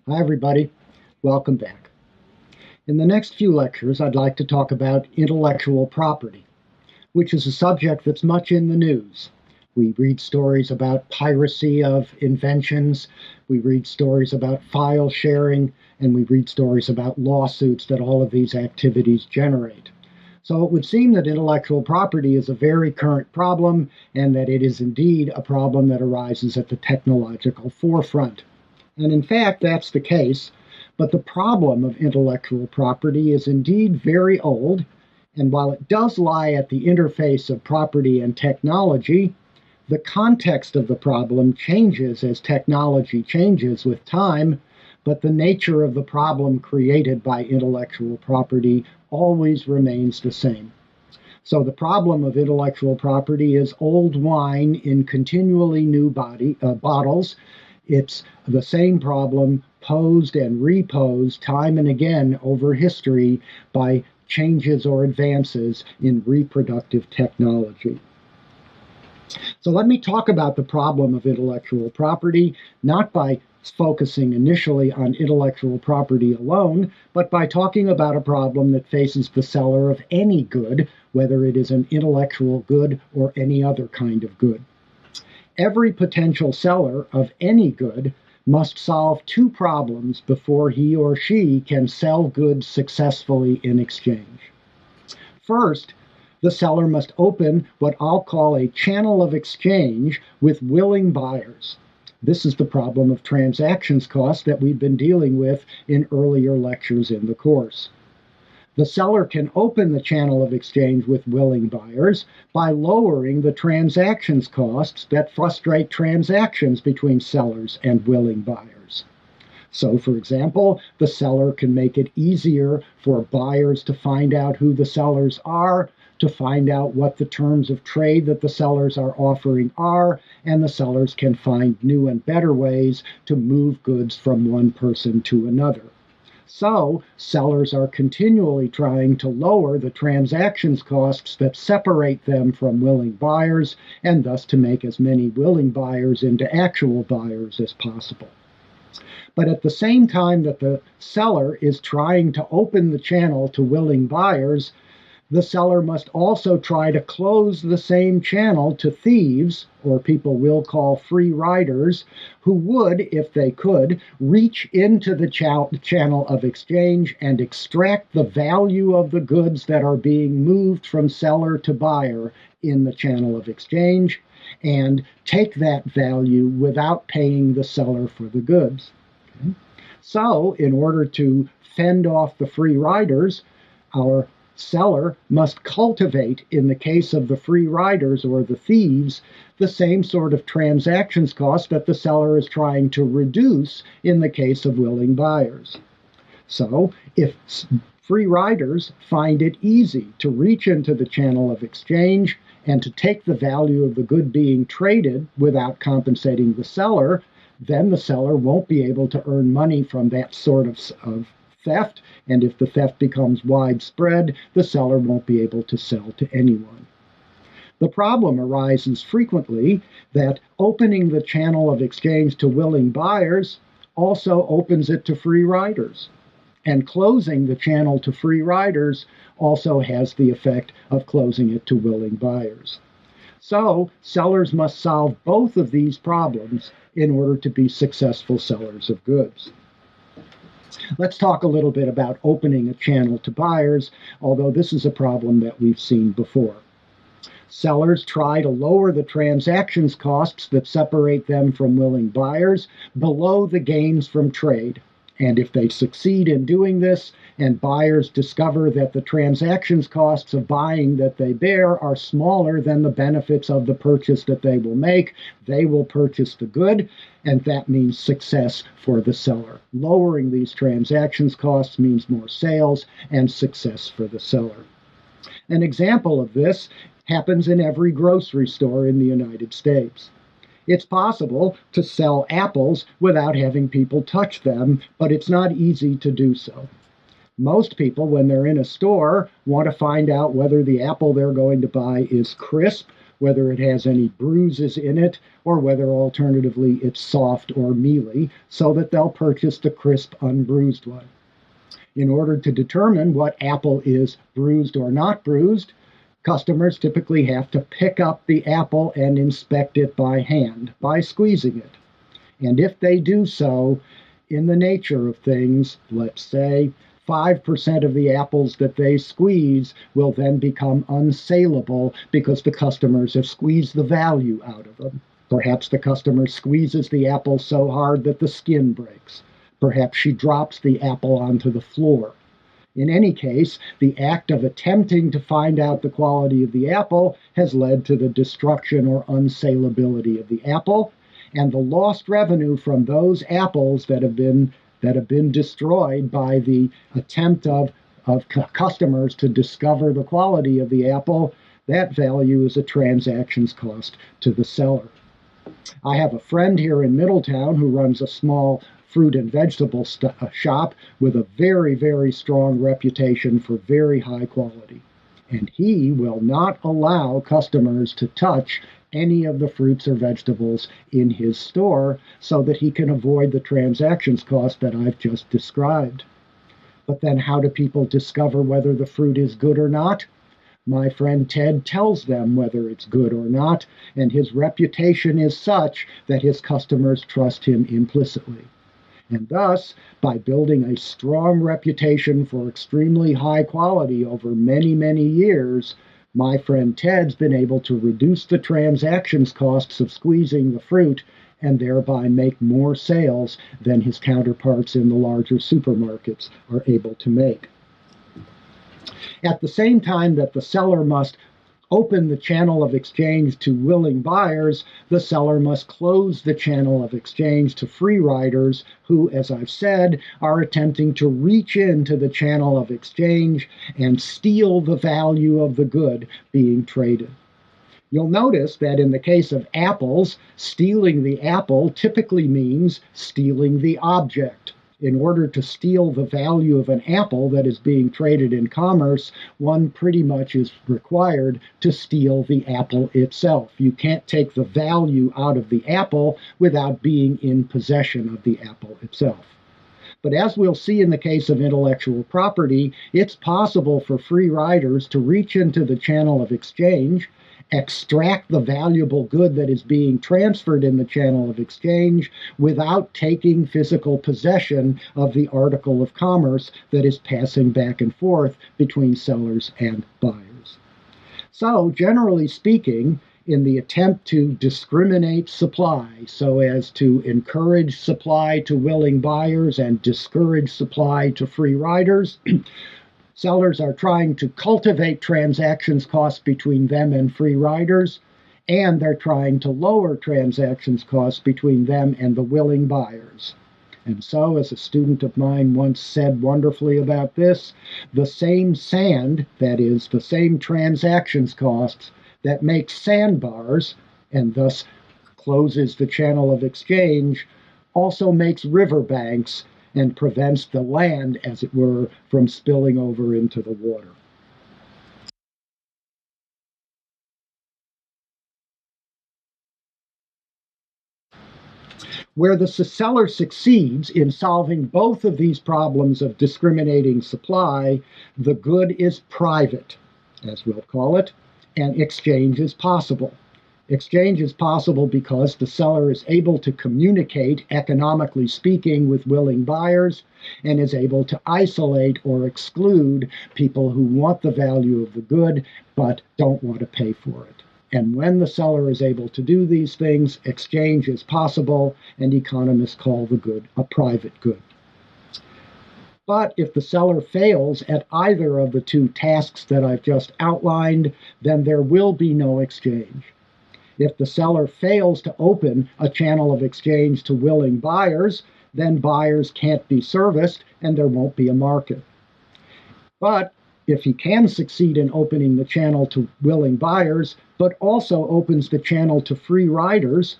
Hi, everybody. Welcome back. In the next few lectures, I'd like to talk about intellectual property, which is a subject that's much in the news. We read stories about piracy of inventions, we read stories about file sharing, and we read stories about lawsuits that all of these activities generate. So it would seem that intellectual property is a very current problem, and that it is indeed a problem that arises at the technological forefront. And in fact, that's the case. But the problem of intellectual property is indeed very old. And while it does lie at the interface of property and technology, the context of the problem changes as technology changes with time. But the nature of the problem created by intellectual property always remains the same. So the problem of intellectual property is old wine in continually new bottles. It's the same problem posed and reposed time and again over history by changes or advances in reproductive technology. So let me talk about the problem of intellectual property, not by focusing initially on intellectual property alone, but by talking about a problem that faces the seller of any good, whether it is an intellectual good or any other kind of good. Every potential seller of any good must solve two problems before he or she can sell goods successfully in exchange. First, the seller must open what I'll call a channel of exchange with willing buyers. This is the problem of transactions cost that we've been dealing with in earlier lectures in the course. The seller can open the channel of exchange with willing buyers by lowering the transactions costs that frustrate transactions between sellers and willing buyers. So, for example, the seller can make it easier for buyers to find out who the sellers are, to find out what the terms of trade that the sellers are offering are, and the sellers can find new and better ways to move goods from one person to another. So, sellers are continually trying to lower the transactions costs that separate them from willing buyers, and thus to make as many willing buyers into actual buyers as possible. But at the same time that the seller is trying to open the channel to willing buyers, the seller must also try to close the same channel to thieves, or people will call free riders, who would, if they could, reach into the channel of exchange and extract the value of the goods that are being moved from seller to buyer in the channel of exchange, and take that value without paying the seller for the goods. Okay? So, in order to fend off the free riders, our seller must cultivate, in the case of the free riders or the thieves, the same sort of transactions cost that the seller is trying to reduce in the case of willing buyers. So, if free riders find it easy to reach into the channel of exchange and to take the value of the good being traded without compensating the seller, then the seller won't be able to earn money from that sort of theft, and if the theft becomes widespread, the seller won't be able to sell to anyone. The problem arises frequently that opening the channel of exchange to willing buyers also opens it to free riders, and closing the channel to free riders also has the effect of closing it to willing buyers. So, sellers must solve both of these problems in order to be successful sellers of goods. Let's talk a little bit about opening a channel to buyers, although this is a problem that we've seen before. Sellers try to lower the transactions costs that separate them from willing buyers below the gains from trade. And if they succeed in doing this, and buyers discover that the transactions costs of buying that they bear are smaller than the benefits of the purchase that they will make, they will purchase the good, and that means success for the seller. Lowering these transactions costs means more sales and success for the seller. An example of this happens in every grocery store in the United States. It's possible to sell apples without having people touch them, but it's not easy to do so. Most people, when they're in a store, want to find out whether the apple they're going to buy is crisp whether it has any bruises in it, or whether alternatively it's soft or mealy, so that they'll purchase the crisp, unbruised one. In order to determine what apple is bruised or not bruised, customers typically have to pick up the apple and inspect it by hand, by squeezing it. And if they do so, in the nature of things, let's say 5% of the apples that they squeeze will then become unsaleable because the customers have squeezed the value out of them. Perhaps the customer squeezes the apple so hard that the skin breaks. Perhaps she drops the apple onto the floor. In any case, the act of attempting to find out the quality of the apple has led to the destruction or unsalability of the apple, and the lost revenue from those apples that have been destroyed by the attempt of customers to discover the quality of the apple, that value is a transactions cost to the seller. I have a friend here in Middletown who runs a small fruit and vegetable shop with a very, very strong reputation for very high quality. And he will not allow customers to touch any of the fruits or vegetables in his store so that he can avoid the transactions cost that I've just described. But then how do people discover whether the fruit is good or not? My friend Ted tells them whether it's good or not, and his reputation is such that his customers trust him implicitly. And thus, by building a strong reputation for extremely high quality over many, many years, my friend Ted's been able to reduce the transactions costs of squeezing the fruit and thereby make more sales than his counterparts in the larger supermarkets are able to make. At the same time that the seller must open the channel of exchange to willing buyers, the seller must close the channel of exchange to free riders who, as I've said, are attempting to reach into the channel of exchange and steal the value of the good being traded. You'll notice that in the case of apples, stealing the apple typically means stealing the object. In order to steal the value of an apple that is being traded in commerce, one pretty much is required to steal the apple itself. You can't take the value out of the apple without being in possession of the apple itself. But as we'll see in the case of intellectual property, it's possible for free riders to reach into the channel of exchange, extract the valuable good that is being transferred in the channel of exchange without taking physical possession of the article of commerce that is passing back and forth between sellers and buyers. So, generally speaking, in the attempt to discriminate supply so as to encourage supply to willing buyers and discourage supply to free riders, sellers are trying to cultivate transactions costs between them and free riders, and they're trying to lower transactions costs between them and the willing buyers. And so, as a student of mine once said wonderfully about this, the same sand, that is, the same transactions costs that makes sandbars, and thus closes the channel of exchange, also makes riverbanks and prevents the land, as it were, from spilling over into the water. Where the seller succeeds in solving both of these problems of discriminating supply, the good is private, as we'll call it, and exchange is possible. Exchange is possible because the seller is able to communicate, economically speaking, with willing buyers and is able to isolate or exclude people who want the value of the good but don't want to pay for it. And when the seller is able to do these things, exchange is possible, and economists call the good a private good. But if the seller fails at either of the two tasks that I've just outlined, then there will be no exchange. If the seller fails to open a channel of exchange to willing buyers, then buyers can't be serviced and there won't be a market. But if he can succeed in opening the channel to willing buyers, but also opens the channel to free riders,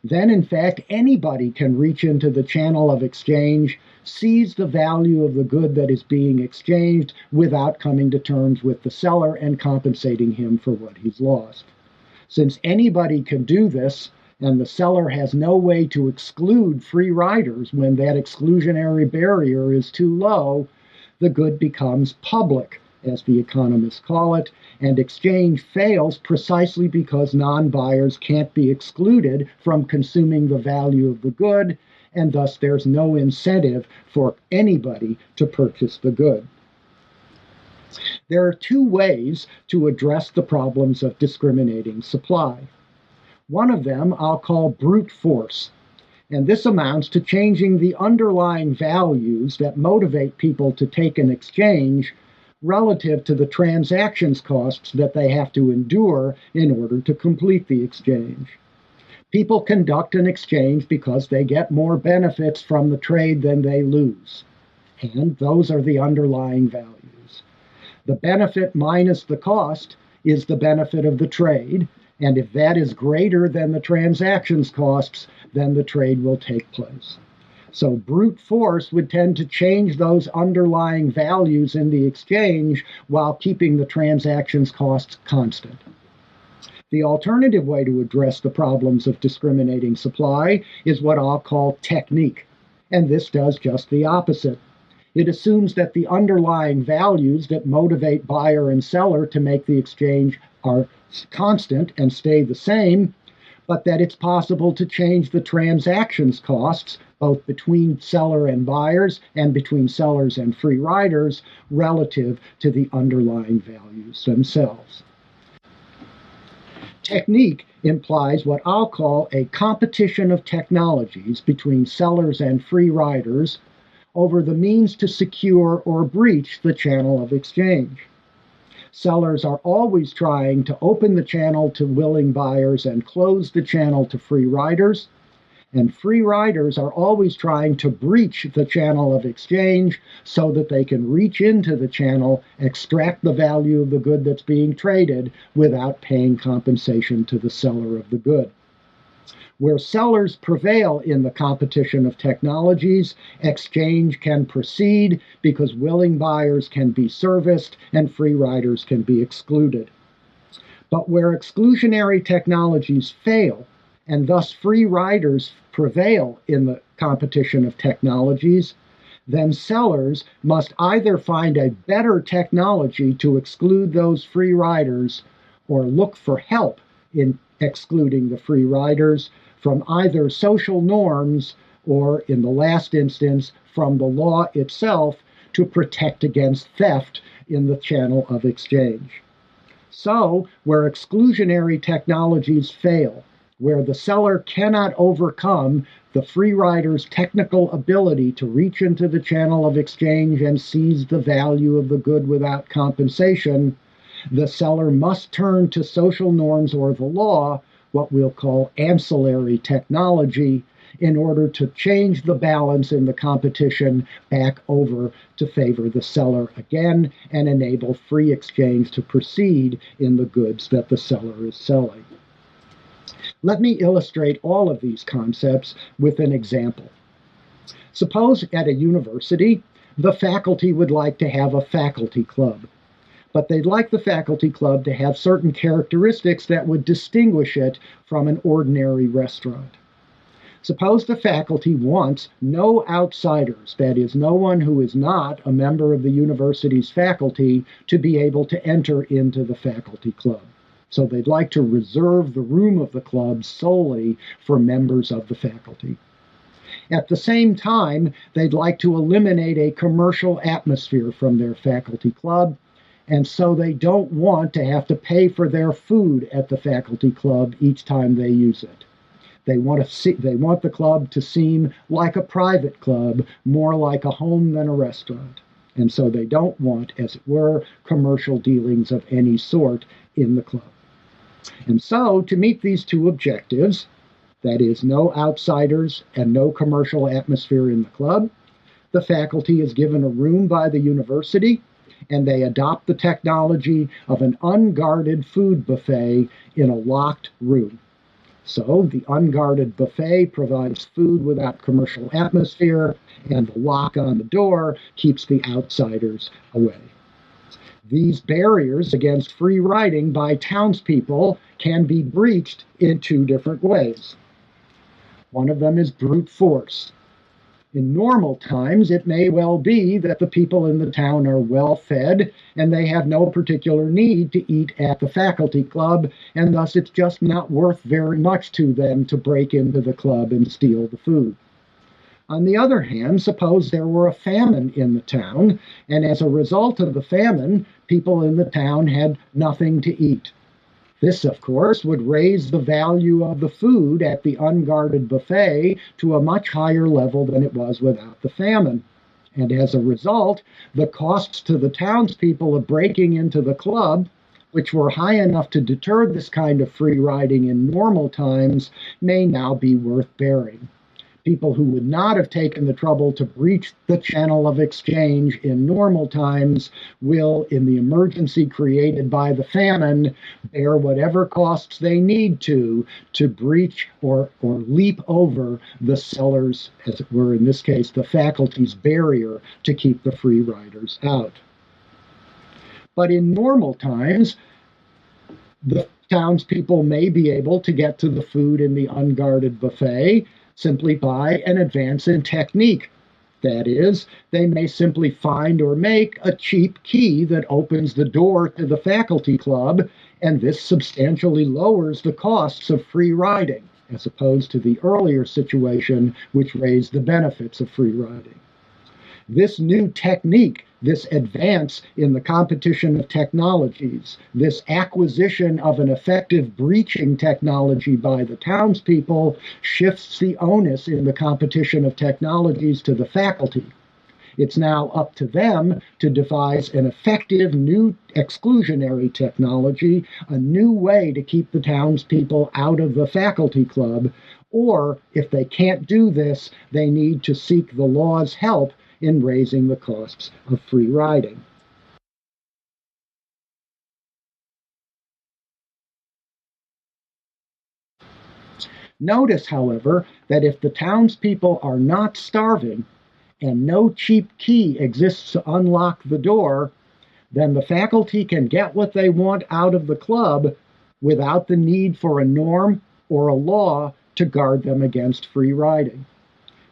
then in fact anybody can reach into the channel of exchange, seize the value of the good that is being exchanged without coming to terms with the seller and compensating him for what he's lost. Since anybody can do this, and the seller has no way to exclude free riders when that exclusionary barrier is too low, the good becomes public, as the economists call it, and exchange fails precisely because non-buyers can't be excluded from consuming the value of the good, and thus there's no incentive for anybody to purchase the good. There are two ways to address the problems of discriminating supply. One of them I'll call brute force, and this amounts to changing the underlying values that motivate people to take an exchange relative to the transactions costs that they have to endure in order to complete the exchange. People conduct an exchange because they get more benefits from the trade than they lose, and those are the underlying values. The benefit minus the cost is the benefit of the trade, and if that is greater than the transactions costs, then the trade will take place. So brute force would tend to change those underlying values in the exchange while keeping the transactions costs constant. The alternative way to address the problems of discriminating supply is what I'll call technique, and this does just the opposite. It assumes that the underlying values that motivate buyer and seller to make the exchange are constant and stay the same, but that it's possible to change the transactions costs both between seller and buyers and between sellers and free riders relative to the underlying values themselves. Technique implies what I'll call a competition of technologies between sellers and free riders over the means to secure or breach the channel of exchange. Sellers are always trying to open the channel to willing buyers and close the channel to free riders, and free riders are always trying to breach the channel of exchange so that they can reach into the channel, extract the value of the good that's being traded without paying compensation to the seller of the good. Where sellers prevail in the competition of technologies, exchange can proceed because willing buyers can be serviced and free riders can be excluded. But where exclusionary technologies fail, and thus free riders prevail in the competition of technologies, then sellers must either find a better technology to exclude those free riders or look for help in excluding the free riders from either social norms or, in the last instance, from the law itself to protect against theft in the channel of exchange. So, where exclusionary technologies fail, where the seller cannot overcome the free rider's technical ability to reach into the channel of exchange and seize the value of the good without compensation, the seller must turn to social norms or the law, what we'll call ancillary technology, in order to change the balance in the competition back over to favor the seller again and enable free exchange to proceed in the goods that the seller is selling. Let me illustrate all of these concepts with an example. Suppose at a university, the faculty would like to have a faculty club, but they'd like the faculty club to have certain characteristics that would distinguish it from an ordinary restaurant. Suppose the faculty wants no outsiders, that is, no one who is not a member of the university's faculty, to be able to enter into the faculty club. So they'd like to reserve the room of the club solely for members of the faculty. At the same time, they'd like to eliminate a commercial atmosphere from their faculty club, and so they don't want to have to pay for their food at the faculty club each time they use it. They want the club to seem like a private club, more like a home than a restaurant. And so they don't want, as it were, commercial dealings of any sort in the club. And so, to meet these two objectives, that is, no outsiders and no commercial atmosphere in the club, the faculty is given a room by the university, and they adopt the technology of an unguarded food buffet in a locked room. So the unguarded buffet provides food without commercial atmosphere, and the lock on the door keeps the outsiders away. These barriers against free riding by townspeople can be breached in two different ways. One of them is brute force. In normal times, it may well be that the people in the town are well fed and they have no particular need to eat at the faculty club, and thus it's just not worth very much to them to break into the club and steal the food. On the other hand, suppose there were a famine in the town, and as a result of the famine, people in the town had nothing to eat. This, of course, would raise the value of the food at the unguarded buffet to a much higher level than it was without the famine. And as a result, the costs to the townspeople of breaking into the club, which were high enough to deter this kind of free riding in normal times, may now be worth bearing. People who would not have taken the trouble to breach the channel of exchange in normal times will, in the emergency created by the famine, bear whatever costs they need to breach or leap over the sellers, as it were, in this case, the faculty's barrier to keep the free riders out. But in normal times, the townspeople may be able to get to the food in the unguarded buffet simply by an advance in technique. That is, they may simply find or make a cheap key that opens the door to the faculty club, and this substantially lowers the costs of free riding, as opposed to the earlier situation which raised the benefits of free riding. This new technique, this advance in the competition of technologies, this acquisition of an effective breaching technology by the townspeople shifts the onus in the competition of technologies to the faculty. It's now up to them to devise an effective new exclusionary technology, a new way to keep the townspeople out of the faculty club, or if they can't do this, they need to seek the law's help in raising the costs of free riding. Notice, however, that if the townspeople are not starving and no cheap key exists to unlock the door, then the faculty can get what they want out of the club without the need for a norm or a law to guard them against free riding.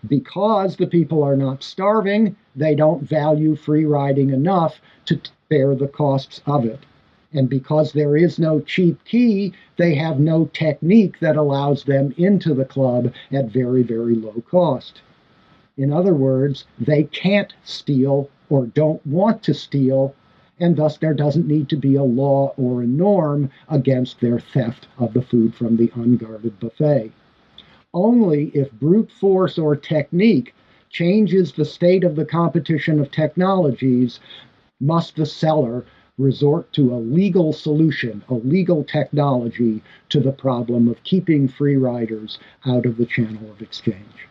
Because the people are not starving, they don't value free riding enough to bear the costs of it. And because there is no cheap key, they have no technique that allows them into the club at very, very low cost. In other words, they can't steal or don't want to steal, and thus there doesn't need to be a law or a norm against their theft of the food from the unguarded buffet. Only if brute force or technique changes the state of the competition of technologies must the seller resort to a legal solution, a legal technology to the problem of keeping free riders out of the channel of exchange.